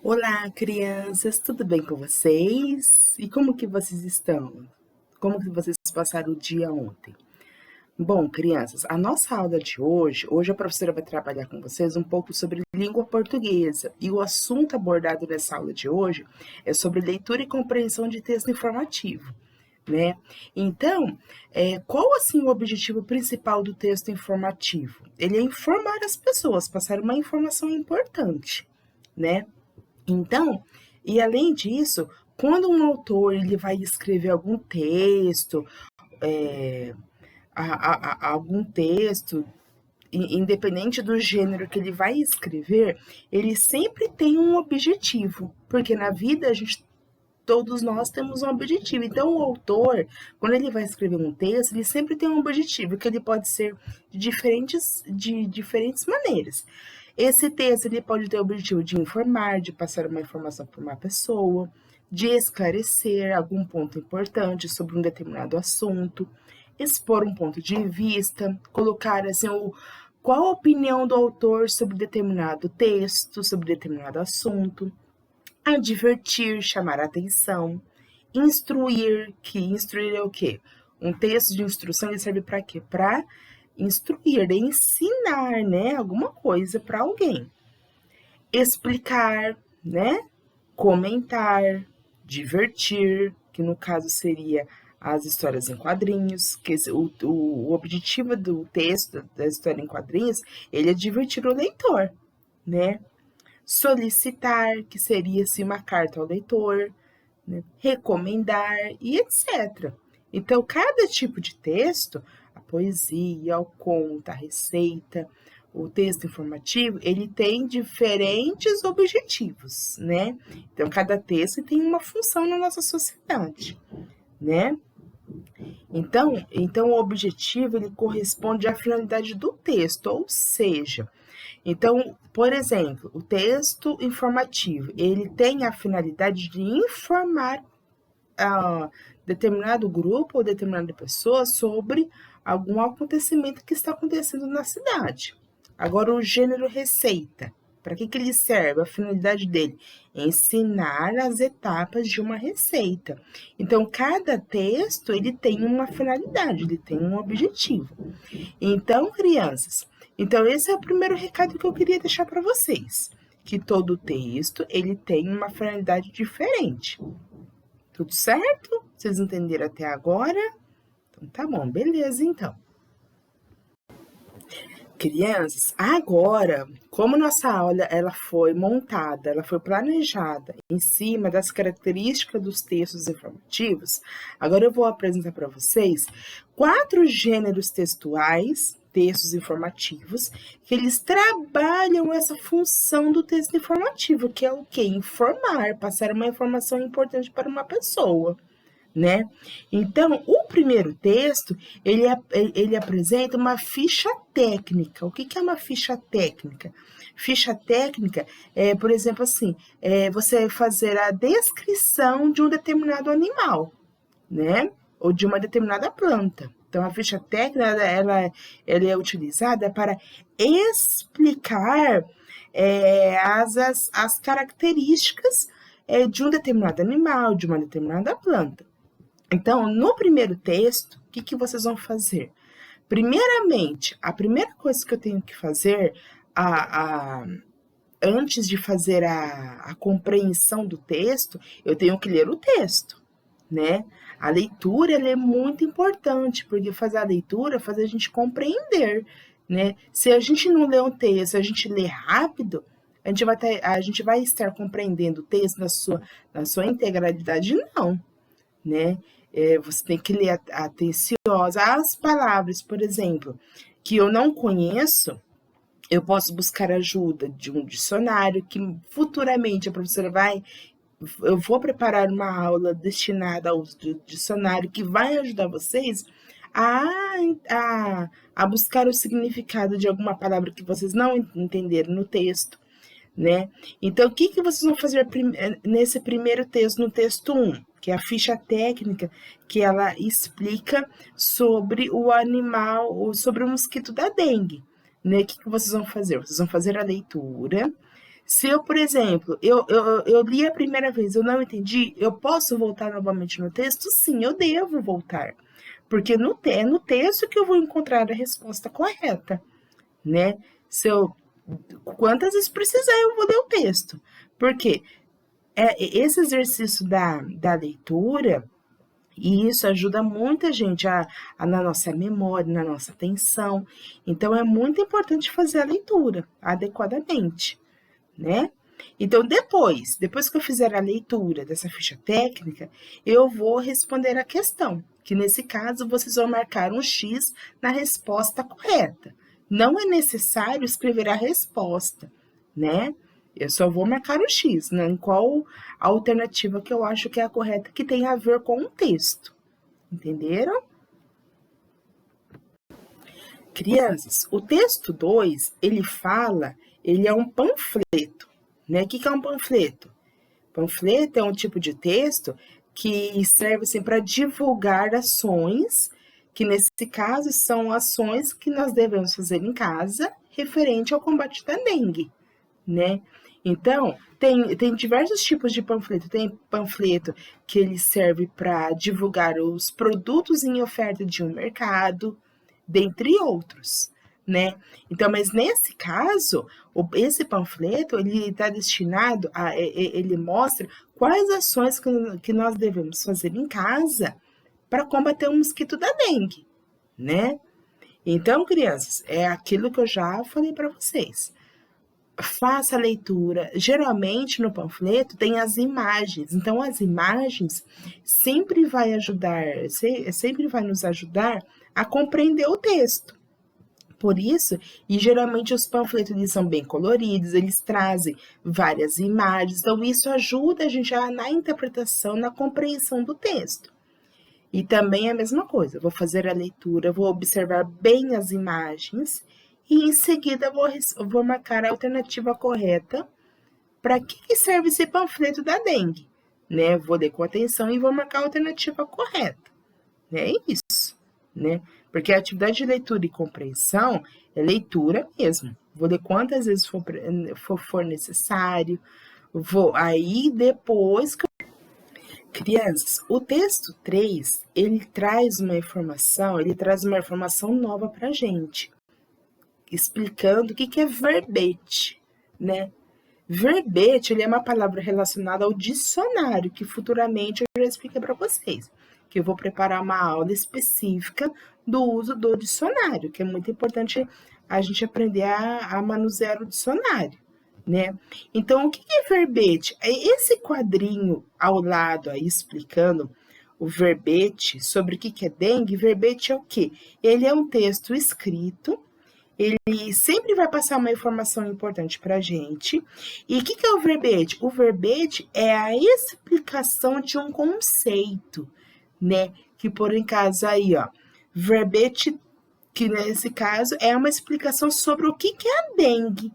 Olá, crianças, tudo bem com vocês? E como que vocês estão? Como que vocês passaram o dia ontem? Bom, crianças, a nossa aula de hoje a professora vai trabalhar com vocês um pouco sobre língua portuguesa. E o assunto abordado nessa aula de hoje é sobre leitura e compreensão de texto informativo, né? Então, qual assim o objetivo principal do texto informativo? Ele é informar as pessoas, passar uma informação importante, né? Então, e além disso, quando um autor ele vai escrever algum texto, é, algum texto, independente do gênero que ele vai escrever, ele sempre tem um objetivo, porque na vida todos nós temos um objetivo. Então, o autor, quando ele vai escrever um texto, ele sempre tem um objetivo, que ele pode ser de diferentes maneiras. Esse texto ele pode ter o objetivo de informar, de passar uma informação para uma pessoa, de esclarecer algum ponto importante sobre um determinado assunto, expor um ponto de vista, colocar assim qual a opinião do autor sobre determinado texto, sobre determinado assunto, advertir, chamar a atenção, instruir, que instruir é o quê? Um texto de instrução ele serve para quê? Para instruir, ensinar, né, alguma coisa para alguém. Explicar, né? Comentar, divertir, que no caso seria as histórias em quadrinhos, que o objetivo do texto, da história em quadrinhos, ele é divertir o leitor, né? Solicitar, que seria assim, uma carta ao leitor, né? Recomendar e etc. Então, cada tipo de texto, a poesia, o conto, a receita, o texto informativo, ele tem diferentes objetivos, né? Então, cada texto tem uma função na nossa sociedade, né? Então o objetivo ele corresponde à finalidade do texto, ou seja, então, por exemplo, o texto informativo, ele tem a finalidade de informar determinado grupo ou determinada pessoa sobre algum acontecimento que está acontecendo na cidade. Agora, o gênero receita, para que ele serve? A finalidade dele é ensinar as etapas de uma receita. Então, cada texto ele tem uma finalidade, ele tem um objetivo. Então, crianças, esse é o primeiro recado que eu queria deixar para vocês, que todo texto ele tem uma finalidade diferente. Tudo certo? Vocês entenderam até agora? Então tá bom, beleza então. Crianças, agora, como nossa aula ela foi montada, ela foi planejada em cima das características dos textos informativos, agora eu vou apresentar para vocês 4 gêneros textuais, textos informativos, que eles trabalham essa função do texto informativo, que é o quê? Informar, passar uma informação importante para uma pessoa, né? Então, o primeiro texto, ele apresenta uma ficha técnica. O que é uma ficha técnica? Ficha técnica é, por exemplo, assim, você fazer a descrição de um determinado animal, né? Ou de uma determinada planta. Então, a ficha técnica, ela é utilizada para explicar as características de um determinado animal, de uma determinada planta. Então, no primeiro texto, o que vocês vão fazer? Primeiramente, a primeira coisa que eu tenho que fazer antes de fazer a compreensão do texto, eu tenho que ler o texto, né? A leitura ela é muito importante, porque fazer a leitura faz a gente compreender, né? Se a gente não lê um texto, se a gente lê rápido, a gente vai estar compreendendo o texto na sua integralidade? Não, né? Você tem que ler atenciosa. As palavras, por exemplo, que eu não conheço, eu posso buscar ajuda de um dicionário, que futuramente a professora eu vou preparar uma aula destinada ao dicionário que vai ajudar vocês a buscar o significado de alguma palavra que vocês não entenderam no texto, né? Então, o que vocês vão fazer nesse primeiro texto, no texto 1, que é a ficha técnica, que ela explica sobre o animal, sobre o mosquito da dengue, né? O que vocês vão fazer? Vocês vão fazer a leitura, Se eu, por exemplo, eu li a primeira vez, eu não entendi, eu posso voltar novamente no texto? Sim, eu devo voltar. Porque é no texto que eu vou encontrar a resposta correta, né? Se eu, quantas vezes precisar, eu vou ler o texto. Porque esse exercício da leitura, e isso ajuda muita gente na nossa memória, na nossa atenção. Então, é muito importante fazer a leitura adequadamente, né? Então, depois que eu fizer a leitura dessa ficha técnica, eu vou responder a questão, que nesse caso vocês vão marcar um X na resposta correta. Não é necessário escrever a resposta, né? Eu só vou marcar o X, né? Em qual alternativa que eu acho que é a correta, que tem a ver com o texto. Entenderam? Crianças, o texto 2, ele é um panfleto, né? O que é um panfleto? Panfleto é um tipo de texto que serve assim, para divulgar ações, que nesse caso são ações que nós devemos fazer em casa, referente ao combate da dengue, né? Então, tem diversos tipos de panfleto. Tem panfleto que ele serve para divulgar os produtos em oferta de um mercado, dentre outros, né? Então, mas nesse caso, esse panfleto, ele está destinado ele mostra quais ações que nós devemos fazer em casa para combater o mosquito da dengue, né? Então, crianças, é aquilo que eu já falei para vocês. Faça a leitura. Geralmente no panfleto tem as imagens. Então as imagens sempre vai ajudar, sempre vai nos ajudar a compreender o texto. Por isso, e geralmente os panfletos eles são bem coloridos, eles trazem várias imagens, então isso ajuda a gente na interpretação, na compreensão do texto. E também é a mesma coisa, vou fazer a leitura, vou observar bem as imagens e em seguida vou marcar a alternativa correta para que serve esse panfleto da dengue, né? Vou ler com atenção e vou marcar a alternativa correta. É isso, né? Porque a atividade de leitura e compreensão é leitura mesmo. Vou ler quantas vezes for necessário. Aí depois que crianças, o texto 3, ele traz uma informação nova para a gente, explicando o que é verbete, né? Verbete, ele é uma palavra relacionada ao dicionário, que futuramente eu já expliquei para vocês, que eu vou preparar uma aula específica do uso do dicionário, que é muito importante a gente aprender a manusear o dicionário, né? Então, o que é verbete? Esse quadrinho ao lado aí explicando o verbete, sobre o que é dengue, verbete é o quê? Ele é um texto escrito, ele sempre vai passar uma informação importante para a gente. E o que é o verbete? O verbete é a explicação de um conceito, né? Que por em caso aí, ó, verbete, que nesse caso é uma explicação sobre o que é a dengue,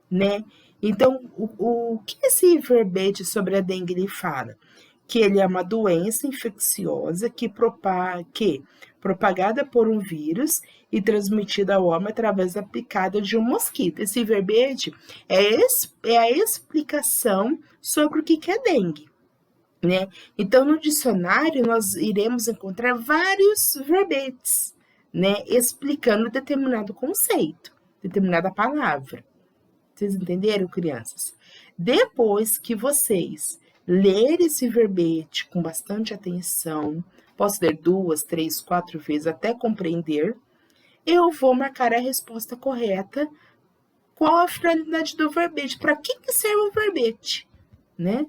né? Então, o que esse verbete sobre a dengue ele fala? Que ele é uma doença infecciosa que propagada por um vírus e transmitida ao homem através da picada de um mosquito. Esse verbete é a explicação sobre o que é dengue, né? Então, no dicionário, nós iremos encontrar vários verbetes, né? Explicando determinado conceito, determinada palavra. Vocês entenderam, crianças? Depois que vocês lerem esse verbete com bastante atenção, posso ler 2, 3, 4 vezes até compreender, eu vou marcar a resposta correta. Qual a finalidade do verbete? Para que serve o verbete? Né?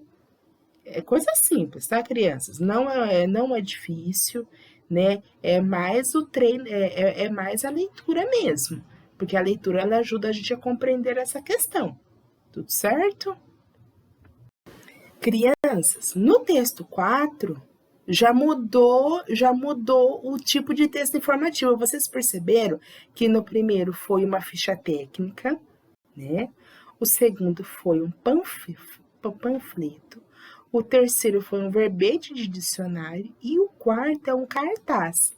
É coisa simples, tá, crianças? Não é difícil, né? É mais o treino, é mais a leitura mesmo. Porque a leitura ela ajuda a gente a compreender essa questão. Tudo certo? Crianças, no texto 4, já mudou o tipo de texto informativo. Vocês perceberam que no primeiro foi uma ficha técnica, né? O segundo foi um panfleto. O terceiro foi um verbete de dicionário e o quarto é um cartaz.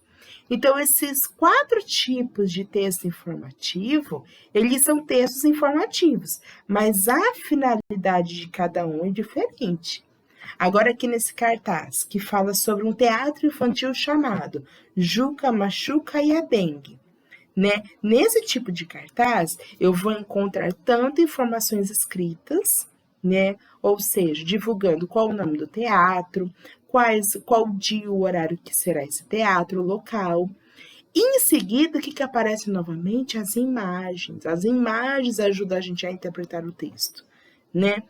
Então, esses 4 tipos de texto informativo, eles são textos informativos, mas a finalidade de cada um é diferente. Agora, aqui nesse cartaz, que fala sobre um teatro infantil chamado Juca, Machuca e a Dengue, né? Nesse tipo de cartaz, eu vou encontrar tanto informações escritas, né? Ou seja, divulgando qual o nome do teatro, qual o dia e o horário que será esse teatro, o local. E em seguida, o que aparece novamente? As imagens. As imagens ajudam a gente a interpretar o texto, né?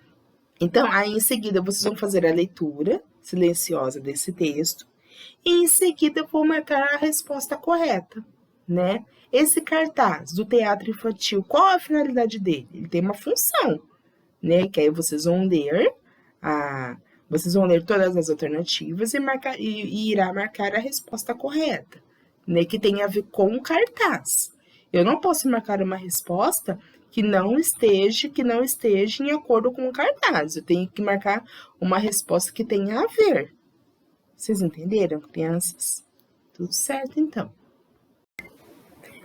Então, aí em seguida, vocês vão fazer a leitura silenciosa desse texto e em seguida eu vou marcar a resposta correta, né? Esse cartaz do teatro infantil, qual a finalidade dele? Ele tem uma função, né? Que aí vocês vão ler todas as alternativas e irá marcar a resposta correta, né? Que tem a ver com o cartaz. Eu não posso marcar uma resposta que não esteja em acordo com o cartaz. Eu tenho que marcar uma resposta que tenha a ver. Vocês entenderam, crianças? Tudo certo, então.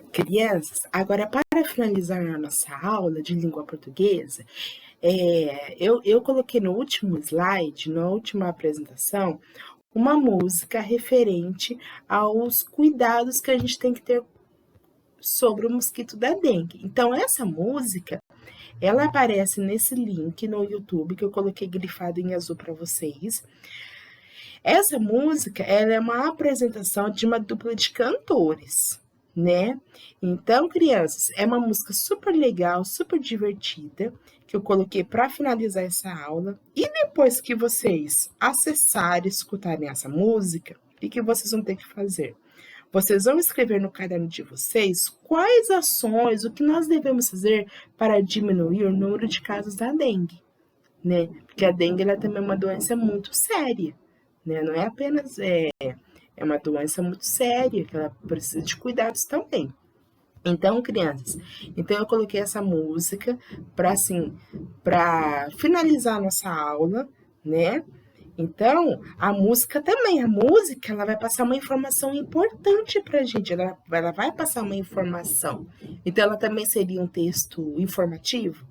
Crianças, agora para finalizar a nossa aula de língua portuguesa, eu coloquei no último slide, na última apresentação, uma música referente aos cuidados que a gente tem que ter sobre o mosquito da dengue. Então, essa música, ela aparece nesse link no YouTube, que eu coloquei grifado em azul para vocês. Essa música, ela é uma apresentação de uma dupla de cantores, né? Então, crianças, é uma música super legal, super divertida, que eu coloquei para finalizar essa aula. E depois que vocês acessarem e escutarem essa música, o que vocês vão ter que fazer? Vocês vão escrever no caderno de vocês quais ações, o que nós devemos fazer para diminuir o número de casos da dengue, né? Porque a dengue ela também é uma doença muito séria, né? Não é apenas é uma doença muito séria, que ela precisa de cuidados também. Então, crianças, então eu coloquei essa música para finalizar a nossa aula, né? Então, a música ela vai passar uma informação importante para a gente, ela vai passar uma informação. Então, ela também seria um texto informativo.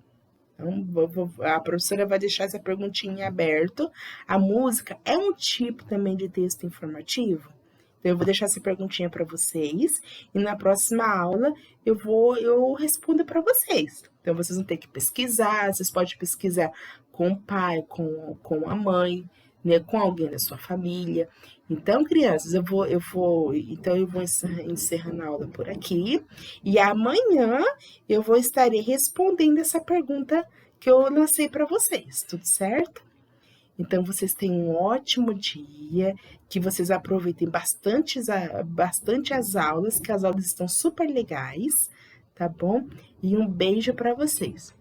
Então, a professora vai deixar essa perguntinha aberta. A música é um tipo também de texto informativo? Então, eu vou deixar essa perguntinha para vocês e na próxima aula eu respondo para vocês. Então, vocês vão ter que pesquisar, vocês podem pesquisar com o pai, com a mãe, né, com alguém da sua família. Então, crianças, eu vou encerrando a aula por aqui e amanhã eu vou estar respondendo essa pergunta que eu lancei para vocês, tudo certo? Então, vocês tenham um ótimo dia, que vocês aproveitem bastante as aulas, que as aulas estão super legais, tá bom? E um beijo para vocês.